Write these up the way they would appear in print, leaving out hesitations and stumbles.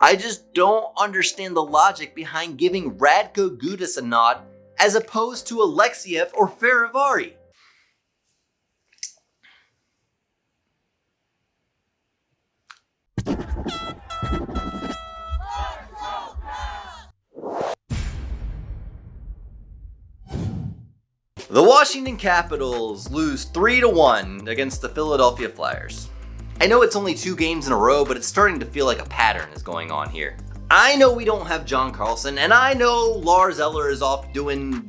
I just don't understand the logic behind giving Radko Goudas a nod as opposed to Alexiev or Ferivari. The Washington Capitals lose 3-1 against the Philadelphia Flyers. I know it's only 2 games in a row, but it's starting to feel like a pattern is going on here. I know we don't have John Carlson, and I know Lars Eller is off doing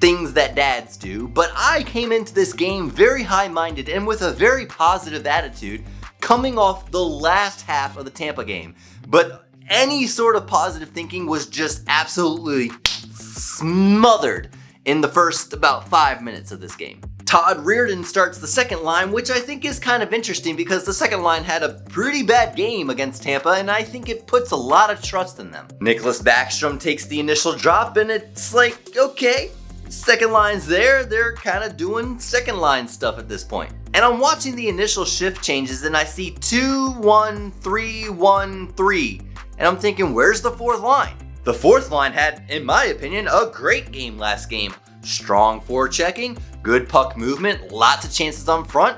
things that dads do, but I came into this game very high-minded and with a very positive attitude coming off the last half of the Tampa game. But any sort of positive thinking was just absolutely smothered in the first about 5 minutes of this game. Todd Reirden starts the second line, which I think is kind of interesting because the second line had a pretty bad game against Tampa, and I think it puts a lot of trust in them. Nicholas Backstrom takes the initial drop, and it's like, okay, second line's there, they're kind of doing second line stuff at this point. And I'm watching the initial shift changes, and I see 2-1-3-1-3, and I'm thinking, where's the fourth line? The fourth line had, in my opinion, a great game last game. Strong forechecking, good puck movement, lots of chances on front.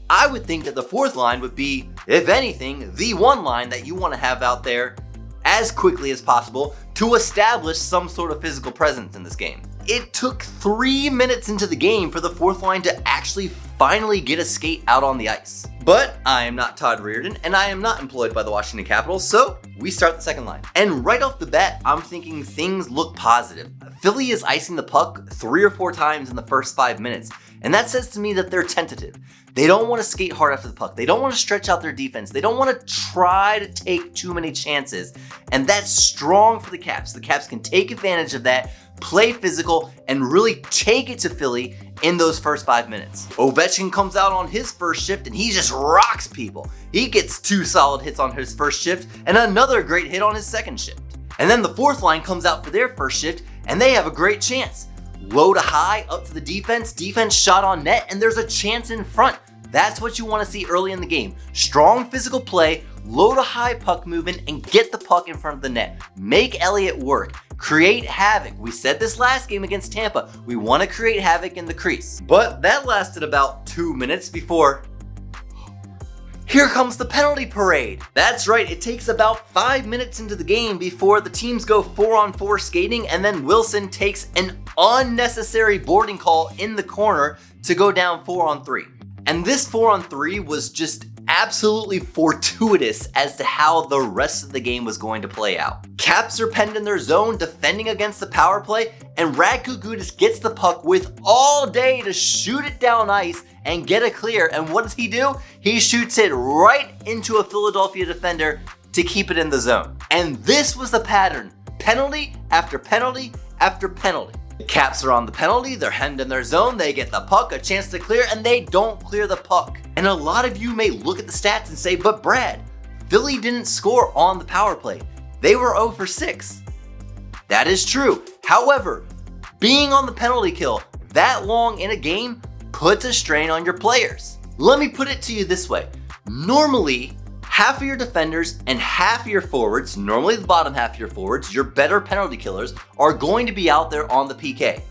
I would think that the fourth line would be, if anything, the one line that you want to have out there as quickly as possible to establish some sort of physical presence in this game. It took 3 minutes into the game for the fourth line to actually finally get a skate out on the ice. But I am not Todd Reirden, and I am not employed by the Washington Capitals, so we start the second line. And right off the bat, I'm thinking things look positive. Philly is icing the puck 3 or 4 times in the first 5 minutes, and that says to me that they're tentative. They don't want to skate hard after the puck. They don't want to stretch out their defense. They don't want to try to take too many chances, and that's strong for the Caps. The Caps can take advantage of that, play physical, and really take it to Philly in those first 5 minutes. Ovechkin comes out on his first shift and he just rocks people. He gets 2 solid hits on his first shift and another great hit on his second shift. And then the fourth line comes out for their first shift and they have a great chance. Low to high, up to the defense shot on net, and there's a chance in front. That's what you want to see early in the game. Strong physical play, low to high puck movement, and get the puck in front of the net. Make Elliott work. Create havoc. We said this last game against Tampa. We want to create havoc in the crease. But that lasted about 2 minutes before here comes the penalty parade. That's right, it takes about 5 minutes into the game before the teams go 4-on-4 skating, and then Wilson takes an unnecessary boarding call in the corner to go down 4-on-3. And this 4-on-3 was just absolutely fortuitous as to how the rest of the game was going to play out. Caps are penned in their zone defending against the power play, and Radko Goudas gets the puck with all day to shoot it down ice and get a clear, and what does he do? He shoots it right into a Philadelphia defender to keep it in the zone. And this was the pattern. Penalty after penalty after penalty. The Caps are on the penalty, they're hemmed in their zone, they get the puck, a chance to clear, and they don't clear the puck. And a lot of you may look at the stats and say, but Brad, Philly didn't score on the power play. They were 0 for 6. That is true. However, being on the penalty kill that long in a game puts a strain on your players. Let me put it to you this way. Normally, half of your defenders and half of your forwards, normally the bottom half of your forwards, your better penalty killers, are going to be out there on the PK.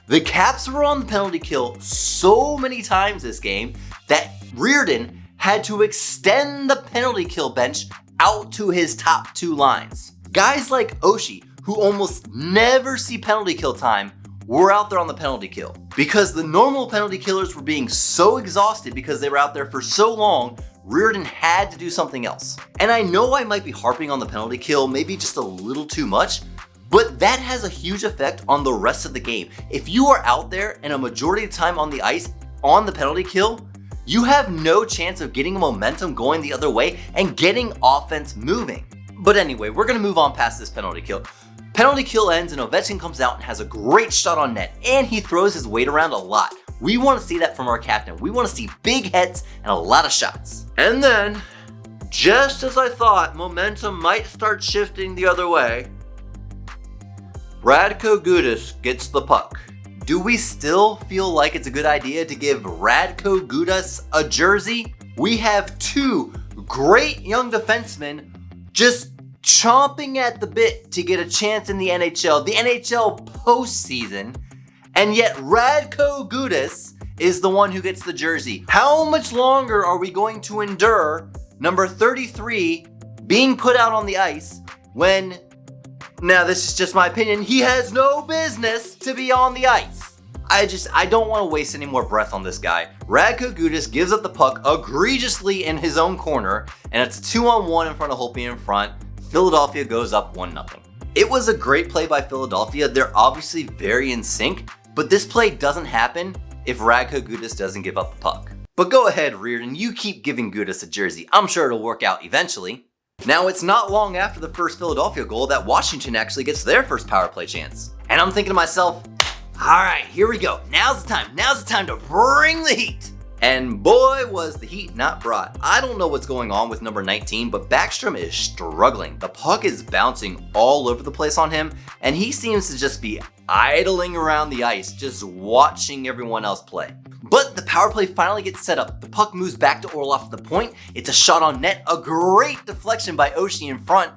The Caps were on the penalty kill so many times this game that Reirden had to extend the penalty kill bench out to his top 2 lines. Guys like Oshie, who almost never see penalty kill time, were out there on the penalty kill. Because the normal penalty killers were being so exhausted because they were out there for so long, Reirden had to do something else. And I know I might be harping on the penalty kill maybe just a little too much, but that has a huge effect on the rest of the game. If you are out there and a majority of the time on the ice on the penalty kill, you have no chance of getting momentum going the other way and getting offense moving. But anyway, we're gonna move on past this penalty kill. Penalty kill ends and Ovechkin comes out and has a great shot on net, and he throws his weight around a lot. We want to see that from our captain. We want to see big hits and a lot of shots. And then, just as I thought momentum might start shifting the other way, Radko Goudas gets the puck. Do we still feel like it's a good idea to give Radko Goudas a jersey? We have 2 great young defensemen just chomping at the bit to get a chance in the NHL postseason, and yet Radko Goudas is the one who gets the jersey. How much longer are we going to endure number 33 being put out on the ice when, now this is just my opinion, he has no business to be on the ice? I don't want to waste any more breath on this guy. Radko Goudas gives up the puck egregiously in his own corner, and it's a 2-on-1 in front of Holtby in front. Philadelphia goes up 1-0. It was a great play by Philadelphia. They're obviously very in sync, but this play doesn't happen if Radko Goudas doesn't give up the puck. But go ahead, Reardon, you keep giving Goudas a jersey. I'm sure it'll work out eventually. Now, it's not long after the first Philadelphia goal that Washington actually gets their first power play chance. And I'm thinking to myself, all right, here we go. Now's the time to bring the heat. And boy, was the heat not brought. I don't know what's going on with number 19, but Backstrom is struggling. The puck is bouncing all over the place on him, and he seems to just be idling around the ice, just watching everyone else play. But the power play finally gets set up. The puck moves back to Orlov at the point. It's a shot on net, a great deflection by Oshie in front,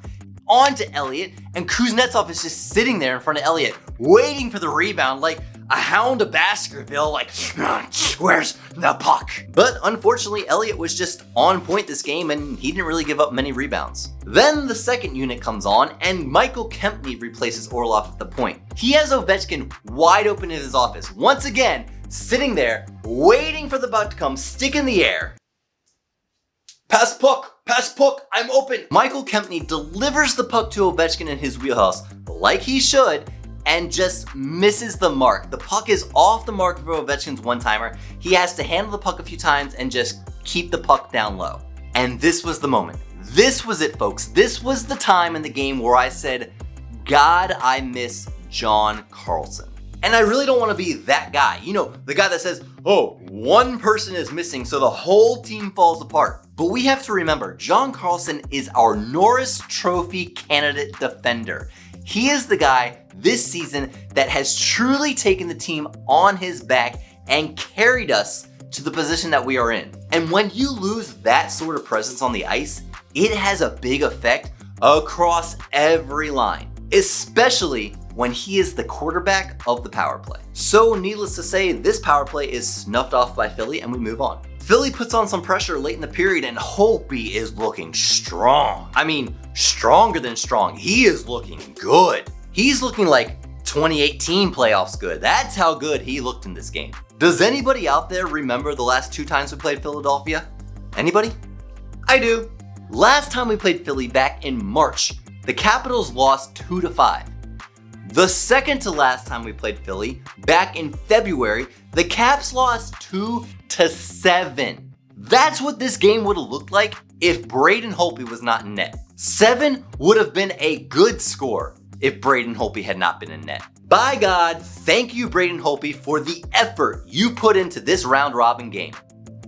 onto Elliott, and Kuznetsov is just sitting there in front of Elliott, waiting for the rebound like a hound of Baskerville, like, where's the puck? But unfortunately, Elliott was just on point this game and he didn't really give up many rebounds. Then the second unit comes on and Michael Kempny replaces Orlov at the point. He has Ovechkin wide open in his office, once again, sitting there, waiting for the puck to come, stick in the air. Pass puck, I'm open. Michael Kempny delivers the puck to Ovechkin in his wheelhouse, like he should, and just misses the mark. The puck is off the mark for Ovechkin's one-timer. He has to handle the puck a few times and just keep the puck down low. And this was the moment. This was it, folks. This was the time in the game where I said, God, I miss John Carlson. And I really don't want to be that guy. You know, the guy that says, oh, one person is missing, so the whole team falls apart. But we have to remember, John Carlson is our Norris Trophy candidate defender. He is the guy this season that has truly taken the team on his back and carried us to the position that we are in. And when you lose that sort of presence on the ice, it has a big effect across every line, especially when he is the quarterback of the power play. So needless to say, this power play is snuffed off by Philly and we move on. Philly puts on some pressure late in the period and Holtby is looking strong. I mean, stronger than strong. He is looking good. He's looking like 2018 playoffs good. That's how good he looked in this game. Does anybody out there remember the last 2 times we played Philadelphia? Anybody? I do. Last time we played Philly back in March, the Capitals lost 2-5. The second to last time we played Philly, back in February, the Caps lost 2-7. That's what this game would have looked like if Braden Holtby was not in net. 7 would have been a good score if Braden Holtby had not been in net. By God, thank you Braden Holtby for the effort you put into this round robin game.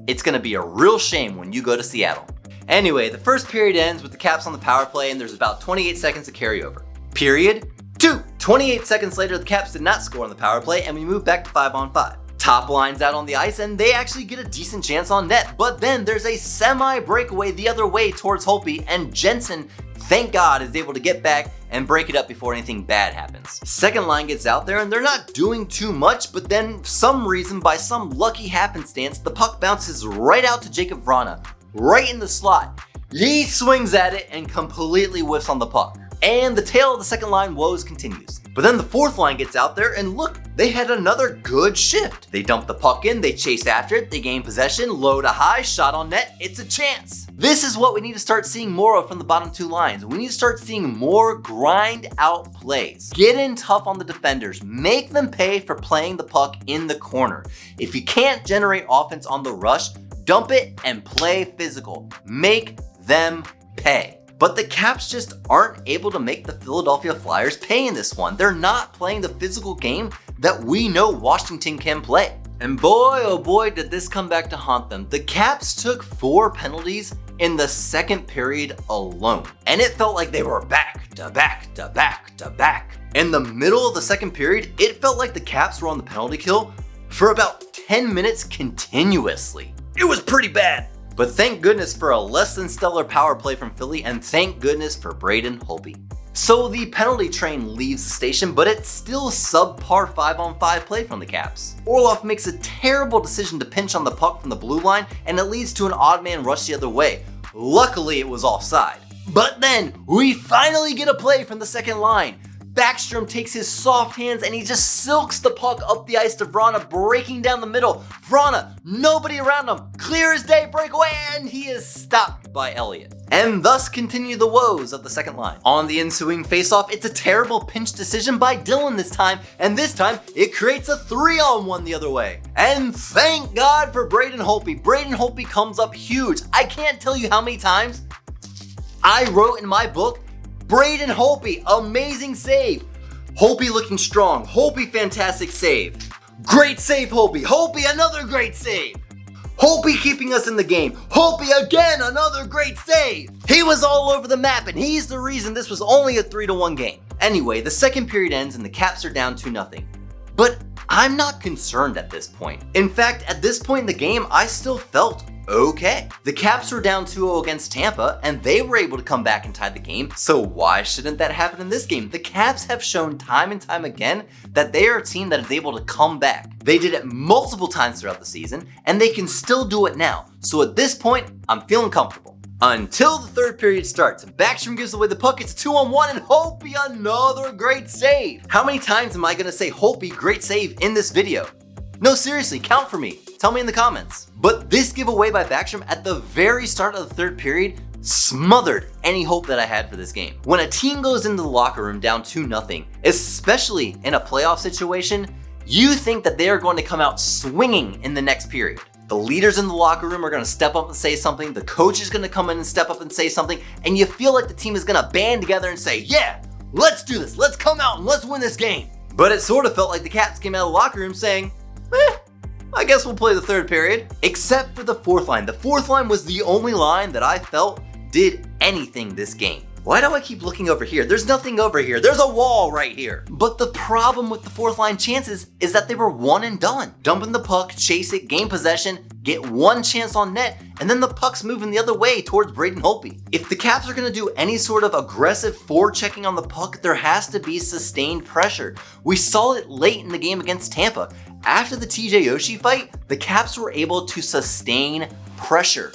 It's gonna be a real shame when you go to Seattle. Anyway, the first period ends with the Caps on the power play and there's about 28 seconds to carry over. Period 2. 28 seconds later, the Caps did not score on the power play and we move back to 5-on-5. Top line's out on the ice and they actually get a decent chance on net, but then there's a semi-breakaway the other way towards Holtby and Jensen, thank God, is able to get back and break it up before anything bad happens. Second line gets out there and they're not doing too much, but then for some reason, by some lucky happenstance, the puck bounces right out to Jacob Vrana, right in the slot. He swings at it and completely whiffs on the puck. And the tale of the second line woes continues. But then the fourth line gets out there and look, they had another good shift. They dump the puck in, they chase after it, they gain possession, low to high, shot on net, it's a chance. This is what we need to start seeing more of from the bottom 2 lines. We need to start seeing more grind out plays. Get in tough on the defenders, make them pay for playing the puck in the corner. If you can't generate offense on the rush, dump it and play physical. Make them pay. But the Caps just aren't able to make the Philadelphia Flyers pay in this one. They're not playing the physical game that we know Washington can play. And boy, oh boy, did this come back to haunt them. The Caps took 4 penalties in the second period alone. And it felt like they were back to back to back to back. In the middle of the second period, it felt like the Caps were on the penalty kill for about 10 minutes continuously. It was pretty bad. But thank goodness for a less than stellar power play from Philly, and thank goodness for Braden Holtby. So the penalty train leaves the station, but it's still subpar 5-on-5 play from the Caps. Orlov makes a terrible decision to pinch on the puck from the blue line, and it leads to an odd man rush the other way. Luckily it was offside. But then we finally get a play from the second line. Backstrom takes his soft hands and he just silks the puck up the ice to Vrana, breaking down the middle. Vrana, nobody around him, clear as day, breakaway, and he is stopped by Elliott. And thus continue the woes of the second line. On the ensuing faceoff, it's a terrible pinch decision by Dylan this time, and this time it creates a 3-on-1 the other way. And thank God for Braden Holtby. Braden Holtby comes up huge. I can't tell you how many times I wrote in my book, Braden Holtby, amazing save. Holtby looking strong. Holtby, fantastic save. Great save, Holtby. Holtby, another great save. Holtby keeping us in the game. Holtby again, another great save. He was all over the map, and he's the reason this was only a 3-1 game. Anyway, the second period ends and the Caps are down 2-0. But I'm not concerned at this point. In fact, at this point in the game, I still felt okay. The Caps were down 2-0 against Tampa, and they were able to come back and tie the game, so why shouldn't that happen in this game? The Caps have shown time and time again that they are a team that is able to come back. They did it multiple times throughout the season, and they can still do it now. So at this point, I'm feeling comfortable. Until the third period starts, Backstrom gives away the puck, it's 2-on-1, and Holtby another great save. How many times am I gonna say Holtby great save in this video? No, seriously, count for me. Tell me in the comments. But this giveaway by Backstrom at the very start of the third period smothered any hope that I had for this game. When a team goes into the locker room down 2-0, especially in a playoff situation, you think that they are going to come out swinging in the next period. The leaders in the locker room are going to step up and say something, the coach is going to come in and step up and say something, and you feel like the team is going to band together and say, yeah, let's do this, let's come out and let's win this game. But it sort of felt like the Caps came out of the locker room saying, I guess we'll play the third period. Except for the fourth line. The fourth line was the only line that I felt did anything this game. Why do I keep looking over here? There's nothing over here. There's a wall right here. But the problem with the fourth line chances is that they were one and done. Dumping the puck, chase it, gain possession, get one chance on net, and then the puck's moving the other way towards Braden Holtby. If the Caps are going to do any sort of aggressive forechecking on the puck, there has to be sustained pressure. We saw it late in the game against Tampa. After the TJ Oshie fight, the Caps were able to sustain pressure,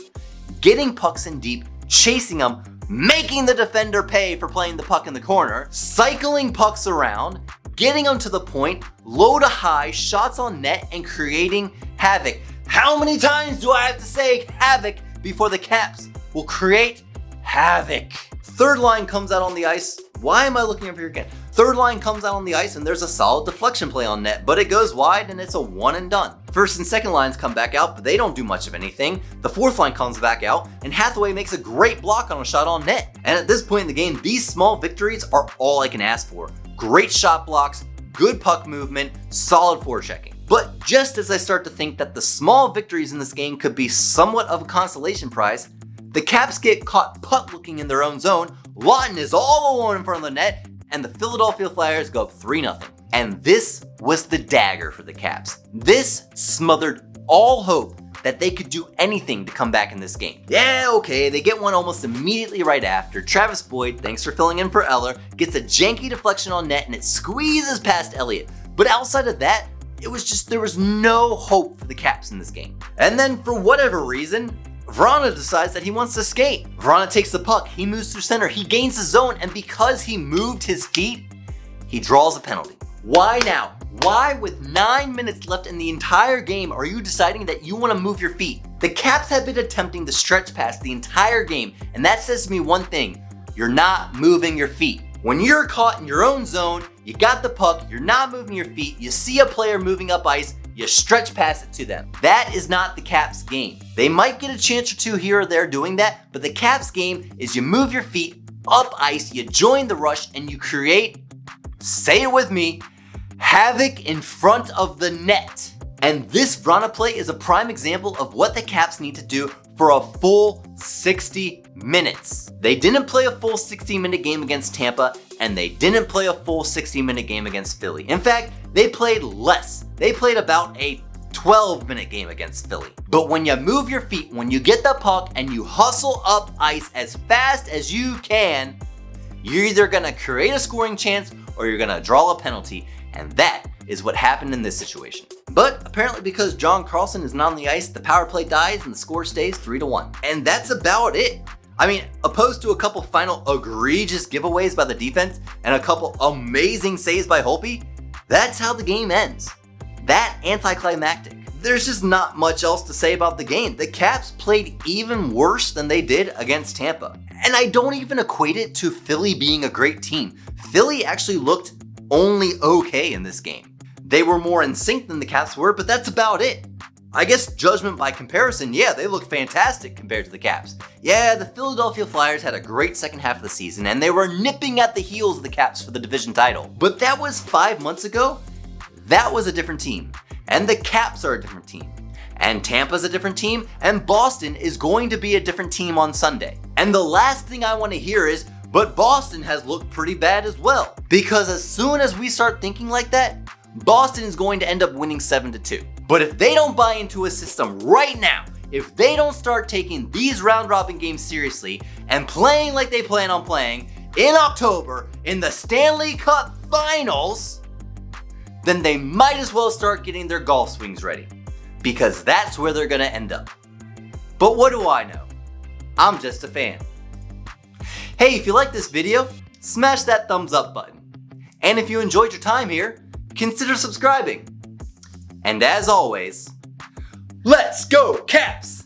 getting pucks in deep, chasing them, making the defender pay for playing the puck in the corner, cycling pucks around, getting them to the point, low to high, shots on net, and creating havoc. How many times do I have to say havoc before the Caps will create havoc? Third line comes out on the ice. Why am I looking over here again? Third line comes out on the ice and there's a solid deflection play on net, but it goes wide and it's a one and done. First and second lines come back out, but they don't do much of anything. The fourth line comes back out and Hathaway makes a great block on a shot on net. And at this point in the game, these small victories are all I can ask for. Great shot blocks, good puck movement, solid forechecking. But just as I start to think that the small victories in this game could be somewhat of a consolation prize, the Caps get caught putt-looking in their own zone, Lawton is all alone in front of the net, and the Philadelphia Flyers go up 3-0. And this was the dagger for the Caps. This smothered all hope that they could do anything to come back in this game. Yeah, okay, they get one almost immediately right after. Travis Boyd, thanks for filling in for Eller, gets a janky deflection on net and it squeezes past Elliott. But outside of that, it was just, there was no hope for the Caps in this game. And then for whatever reason, Vrana decides that he wants to skate. Vrana takes the puck, he moves through center, he gains the zone, and because he moved his feet, he draws a penalty. Why now? Why, with 9 minutes left in the entire game, are you deciding that you want to move your feet? The Caps have been attempting to stretch pass the entire game, and that says to me one thing: you're not moving your feet. When you're caught in your own zone, you got the puck, you're not moving your feet, you see a player moving up ice, you stretch pass it to them. That is not the Caps game. They might get a chance or two here or there doing that, but the Caps game is you move your feet up ice, you join the rush, and you create, say it with me, havoc in front of the net. And this Vrana play is a prime example of what the Caps need to do for a full 60 minutes. They didn't play a full 60-minute game against Tampa, and they didn't play a full 60-minute game against Philly. In fact, they played less. They played about a 12-minute game against Philly. But when you move your feet, when you get the puck and you hustle up ice as fast as you can, you're either gonna create a scoring chance or you're gonna draw a penalty, and that is what happened in this situation. But apparently because John Carlson is not on the ice, the power play dies and the score stays 3-1. And that's about it. I mean, opposed to a couple final egregious giveaways by the defense and a couple amazing saves by Holtby, that's how the game ends. That anticlimactic. There's just not much else to say about the game. The Caps played even worse than they did against Tampa. And I don't even equate it to Philly being a great team. Philly actually looked only okay in this game. They were more in sync than the Caps were, but that's about it. I guess judgment by comparison, yeah, they look fantastic compared to the Caps. Yeah, the Philadelphia Flyers had a great second half of the season, and they were nipping at the heels of the Caps for the division title. But that was 5 months ago. That was a different team. And the Caps are a different team. And Tampa's a different team, and Boston is going to be a different team on Sunday. And the last thing I want to hear is, but Boston has looked pretty bad as well. Because as soon as we start thinking like that, Boston is going to end up winning 7-2. But if they don't buy into a system right now, if they don't start taking these round robin games seriously and playing like they plan on playing in October in the Stanley Cup Finals, then they might as well start getting their golf swings ready. Because that's where they're gonna end up. But what do I know? I'm just a fan. Hey, if you like this video, smash that thumbs up button. And if you enjoyed your time here, consider subscribing. And as always, let's go Caps!